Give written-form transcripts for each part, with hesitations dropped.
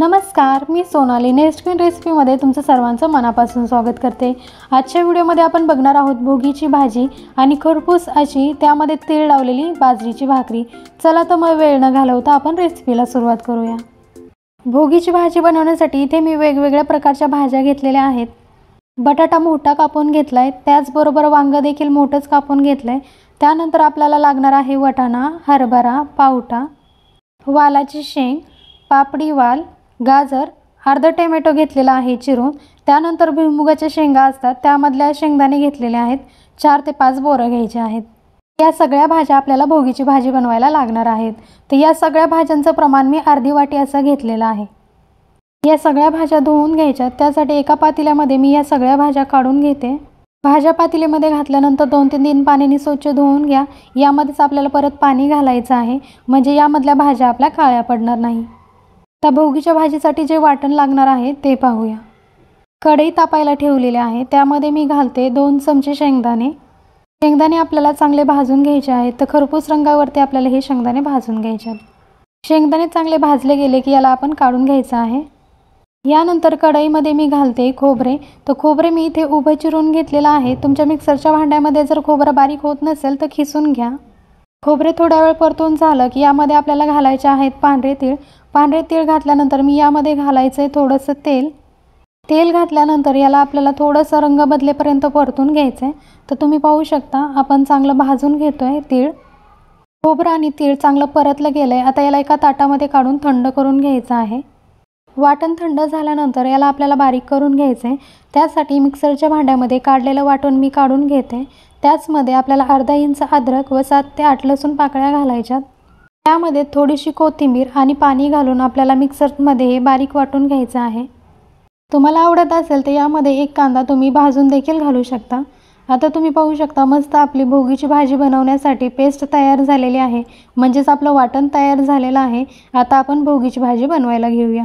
नमस्कार, मी Sonali next queen रेसिपीमध्ये तुमचं सर्वांचं मनापासून स्वागत करते। आजच्या व्हिडिओमध्ये आपण बघणार आहोत भोगीची भाजी आणि खरपूस अशी त्यामध्ये तेल लावलेली बाजरीची भाकरी। चला तर मग वेळ न घालवता आपण रेसिपीला सुरुवात करूया। भोगीची भाजी बनवण्यासाठी इथे मी वेगवेगळ्या प्रकारच्या भाज्या घेतलेल्या आहेत। बटाटा मोठा कापून घेतलाय, त्याचबरोबर वांग देखील मोठंच कापून घेतलंय। त्यानंतर आपल्याला लागणार आहे वाटाणा, हरभरा, पावटा, वालाची शेंग, पापडी वाल, गाजर, अर्धा टोमॅटो घेतलेला आहे चिरून। त्यानंतर भुईमुगाच्या शेंगा असतात त्यामधल्या शेंगदाणे घेतलेले आहेत। 4 ते 5 बोरं घ्यायचे आहेत। या सगळ्या भाज्या आपल्याला भोगीची भाजी बनवायला लागणार आहेत। तर या सगळ्या भाज्यांचं प्रमाण मी अर्धी वाटी असं घेतलेलं आहे। या सगळ्या भाज्या धुवून घ्यायच्या। त्यासाठी एका पातेल्यामध्ये मी या सगळ्या भाज्या काढून घेते। भाज्या पातेल्यामध्ये घातल्यानंतर 2 ते 3 पाण्याने स्वच्छ धुवून घ्या। यामध्येच आपल्याला परत पाणी घालायचं आहे, म्हणजे यामधल्या भाज्या आपल्या काळ्या पडणार नाही। तर भोगीच्या भाजीसाठी जे वाटण लागणार आहे ते पाहूया। कढई तापायला ठेवलेली आहे, त्यामध्ये मी घालते 2 चमचे शेंगदाणे। शेंगदाणे आपल्याला चांगले भाजून घ्यायचे आहेत। तर खरपूस रंगावरती आपल्याला हे शेंगदाणे भाजून घ्यायचे आहेत। शेंगदाणे चांगले भाजले गेले की याला आपण काढून घ्यायचं आहे। यानंतर कढईमध्ये मी घालते खोबरे। तर खोबरे मी इथे उभं चिरून घेतलेलं आहे। तुमच्या मिक्सरच्या भांड्यामध्ये जर खोबरं बारीक होत नसेल तर खिसून घ्या। खोबरे थोडा वेळ परतून झालं की यामध्ये आपल्याला घालायचे आहेत पांढरे तीळ। पांढरे तीळ घातल्यानंतर मी यामध्ये घालायचं आहे थोडंसं तेल। तेल घातल्यानंतर याला आपल्याला थोडंसं रंग बदलेपर्यंत परतून घ्यायचं आहे। तर तुम्ही पाहू शकता आपण चांगलं भाजून घेतोय तीळ। खोबरं आणि तीळ चांगलं परतलं गेलं आहे। आता याला एका ताटामध्ये काढून थंड करून घ्यायचं आहे। वाटण थंड झाल्यानंतर याला आपल्याला बारीक करून घ्यायचं आहे। त्यासाठी मिक्सरच्या भांड्यामध्ये काढलेलं वाटण मी काढून घेते। त्याचमध्ये आपल्याला अर्धा इंच अद्रक व 7 ते 8 लसूण पाकळ्या घालायच्यात। त्यामध्ये थोडीशी कोथिंबीर आणि पाणी घालून आपल्याला मिक्सरमध्ये हे बारीक वाटून घ्यायचं आहे। तुम्हाला आवडत असेल तर यामध्ये 1 कांदा तुम्ही भाजून देखील घालू शकता। आता तुम्ही पाहू शकता मस्त आपली भोगीची भाजी बनवण्यासाठी पेस्ट तयार झालेली आहे, म्हणजेच आपलं वाटण तयार झालेलं आहे। आता आपण भोगीची भाजी बनवायला घेऊया।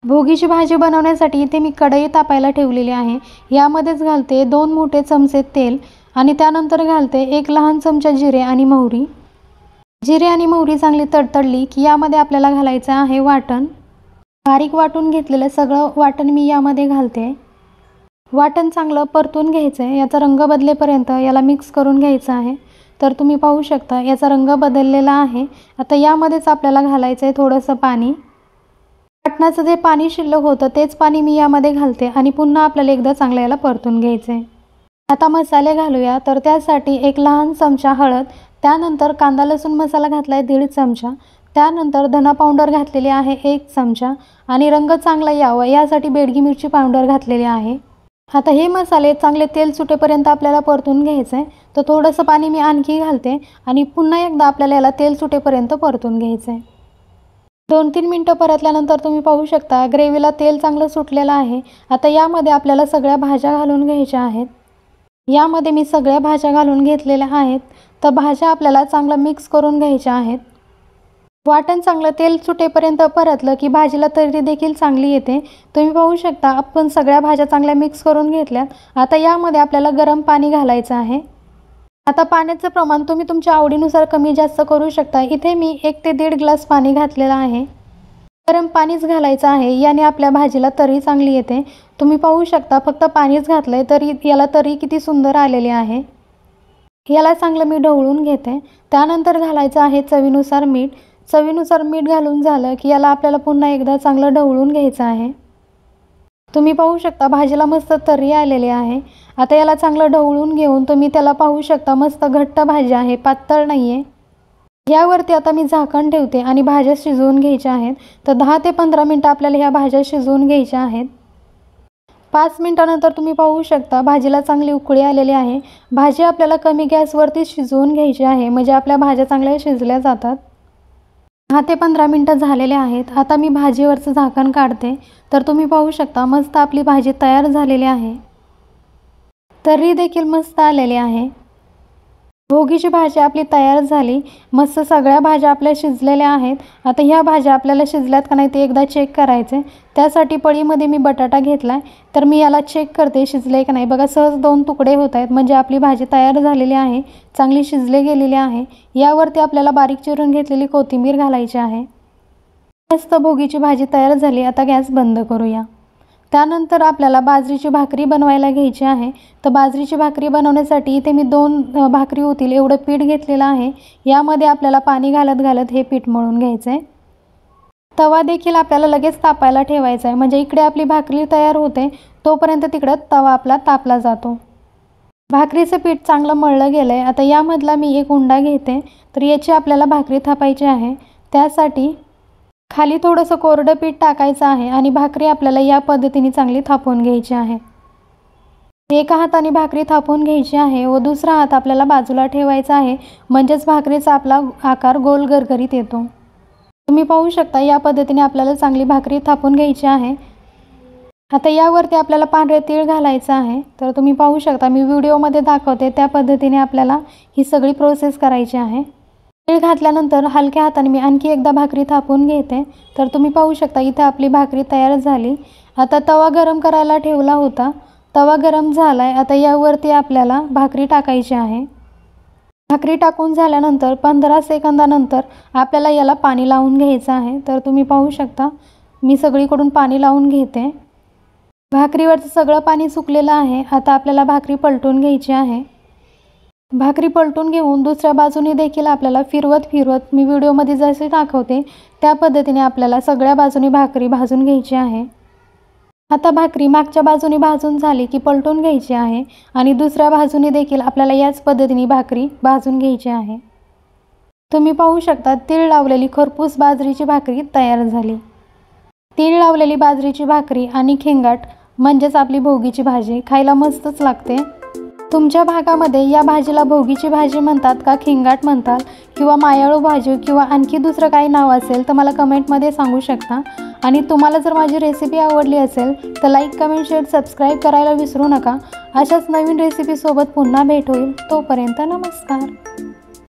भोगीची भाजी बनवण्यासाठी इथे मी कढई तापायला ठेवलेली आहे। यामध्येच घालते 2 मोठे चमचे तेल आणि त्यानंतर घालते 1 लहान चमचा जिरे आणि मोहरी। जिरे आणि मोहरी चांगली तडतडली की यामध्ये आपल्याला घालायचं आहे वाटण। बारीक वाटून घेतलेलं सगळं वाटण मी यामध्ये घालते। वाटण चांगलं परतून घ्यायचं आहे। याचा रंग बदलेपर्यंत याला मिक्स करून घ्यायचं आहे। तर तुम्ही पाहू शकता याचा रंग बदललेला आहे। आता यामध्येच आपल्याला घालायचं आहे थोडंसं पाणी। वाटणाचं जे पाणी शिल्लक होतं तेच पाणी मी यामध्ये घालते आणि पुन्हा आपल्याला एकदा चांगलं याला परतून घ्यायचं आहे। आता मसाले घालूया। तर त्यासाठी 1 लहान चमचा हळद, त्यानंतर कांदा लसूण मसाला घातला आहे 1.5 चमचा, त्यानंतर धना पावडर घातलेली आहे 1 चमचा आणि रंग चांगला यावा यासाठी बेडगी मिरची पावडर घातलेली आहे। आता हे मसाले चांगले तेल सुटेपर्यंत आपल्याला परतून घ्यायचं आहे। तर थोडंसं पाणी मी आणखी घालते आणि पुन्हा एकदा आपल्याला याला तेल सुटेपर्यंत परतून घ्यायचं आहे। 2-3 मिनटं परतल्यानंतर तुम्ही पाहू शकता ग्रेव्हीला तेल चांगलं सुटलेलं आहे। आता यामध्ये आपल्याला सगळ्या भाज्या घालून घ्यायच्या आहेत। यामध्ये मी सगळ्या भाज्या घालून घेतलेल्या आहेत। तर भाज्या आपल्याला चांगलं मिक्स करून घ्यायच्या आहेत। वाटण चांगलं तेल सुटेपर्यंत परतलं की भाजीला तर्री देखील चांगली येते। तुम्ही पाहू शकता आपण सगळ्या भाज्या चांगल्या मिक्स करून घेतल्यात। आता यामध्ये आपल्याला गरम पाणी घालायचं आहे। आता पाण्याचं प्रमाण तुम्ही तुमच्या आवडीनुसार कमी जास्त करू शकता। इथे मी 1 ते 1.5 ग्लास पाणी घातलेलं आहे। गरम पाणीच घालायचं आहे, याने आपल्या भाजीला तर्री चांगली येते। तुम्ही पाहू शकता फक्त पाणीच घातलंय तरी याला तर्री किती सुंदर आलेली आहे। याला चांगलं मी ढवळून घेते। त्यानंतर घालायचं आहे चवीनुसार मीठ। चवीनुसार मीठ घालून झालं की याला आपल्याला पुन्हा एकदा चांगलं ढवळून घ्यायचं आहे। तुम्ही पाहू शकता भाजीला मस्त तर्री आलेली आहे। आता याला चांगलं ढवळून घेऊन तुम्ही त्याला पाहू शकता मस्त घट्ट भाजी आहे, पातळ नाही आहे। यावरती आता मी झाकण ठेवते आणि भाज्या शिजवून घ्यायच्या आहेत। तर 10 ते 15 मिनटं आपल्याला ह्या भाज्या शिजवून घ्यायच्या आहेत। 5 मिनिटानंतर तुम्ही पाहू शकता भाजीला चांगली उकळी आलेली आहे। भाजी आपल्याला कमी गॅसवरती शिजवून घ्यायची आहे, म्हणजे आपल्या भाज्या चांगल्या शिजल्या जातात। 10 ते 15 मिनटं झालेले आहेत। आता मी भाजीवरचं झाकण काढते। तर तुम्ही पाहू शकता मस्त आपली भाजी तयार झालेली आहे। तर्री देखील मस्त आलेली आहे। भोगीची भाजी आपली तयार झाली। मस्त सगळ्या भाज्या आपल्या शिजलेल्या आहेत। आता ह्या भाज्या आपल्याला शिजल्यात का नाही ते एकदा चेक करायचे। त्यासाठी पळीमध्ये मी बटाटा घेतलाय। तर मी याला चेक करते शिजले का नाही। बघा सहज 2 तुकडे होत आहेत, म्हणजे आपली भाजी तयार झालेली आहे, चांगली शिजले गेलेली आहे। यावरती आपल्याला बारीक चिरून घेतलेली कोथिंबीर घालायची आहे। मस्त भोगीची भाजी तयार झाली। आता गॅस बंद करूया। त्यानंतर आपल्याला बाजरीची भाकरी बनवायला घ्यायची आहे। तर बाजरीची भाकरी बनवण्यासाठी इथे मी 2 भाकरी होतील एवढं पीठ घेतलेलं आहे। यामध्ये आपल्याला पाणी घालत घालत हे पीठ मळून घ्यायचं आहे। तवा देखील आपल्याला लगेच तापायला ठेवायचा आहे, म्हणजे इकडे आपली भाकरी तयार होते तोपर्यंत तिकडं तवा आपला तापला जातो। भाकरीचं पीठ चांगलं मळलं गेलं आहे। आता यामधला मी एक उंडा घेते। तर याची आपल्याला भाकरी थापायची आहे। त्यासाठी खाली थोडंसं कोरडं पीठ टाकायचं आहे आणि भाकरी आपल्याला या पद्धतीने चांगली थापून घ्यायची आहे। एका हाताने भाकरी थापून घ्यायची आहे व दुसरा हात आपल्याला बाजूला ठेवायचा आहे, म्हणजेच भाकरीचा आपला आकार गोल गरगरीत येतो। तुम्ही पाहू शकता या पद्धतीने आपल्याला चांगली भाकरी थापून घ्यायची आहे। आता यावरती आपल्याला पांढरे तीळ घालायचं आहे। तर तुम्ही पाहू शकता मी व्हिडिओमध्ये दाखवते त्या पद्धतीने आपल्याला ही सगळी प्रोसेस करायची आहे। तीळ घातल्यानंतर हलक्या हाताने मी आणखी एकदा भाकरी थापून घेते। तर तुम्ही पाहू शकता इथे आपली भाकरी तयार झाली। आता तवा गरम करायला ठेवला होता, तवा गरम झालाय। आता यावरती आपल्याला भाकरी टाकायची आहे। भाकरी टाकून झाल्यानंतर 15 सेकंदानंतर आपल्याला याला पाणी लावून घ्यायचं आहे। तर तुम्ही पाहू शकता मी सगळीकडून पाणी लावून घेते। भाकरीवरचं सगळं पाणी सुकलेलं आहे। आता आपल्याला भाकरी पलटून घ्यायची आहे। भाकरी पलटून घेऊन दुसऱ्या बाजूने देखील आपल्याला फिरवत फिरवत मी व्हिडिओमध्ये जसे दाखवते त्या पद्धतीने आपल्याला सगळ्या बाजूनी भाकरी भाजून घ्यायची आहे। आता भाकरी मागच्या बाजूने भाजून झाली की पलटून घ्यायची आहे आणि दुसऱ्या बाजूने देखील आपल्याला याच पद्धतीने भाकरी भाजून घ्यायची आहे। तुम्ही पाहू शकता तीळ लावलेली खरपूस बाजरीची भाकरी तयार झाली। तीळ लावलेली बाजरीची भाकरी आणि खेंगाट म्हणजेच आपली भोगीची भाजी खायला मस्तच लागते। तुमच्या भागामध्ये या भाजीला भोगीची भाजी म्हणतात का खेंगाट म्हणतात किंवा मायाळू भाजी किंवा आणखी दुसरं काही नाव असेल तर मला कमेंटमध्ये सांगू शकता। आणि तुम्हाला जर माझी रेसिपी आवडली असेल तर लाईक, कमेंट, शेअर, सबस्क्राईब करायला विसरू नका। अशाच नवीन रेसिपीसोबत पुन्हा भेट होईल। तोपर्यंत नमस्कार।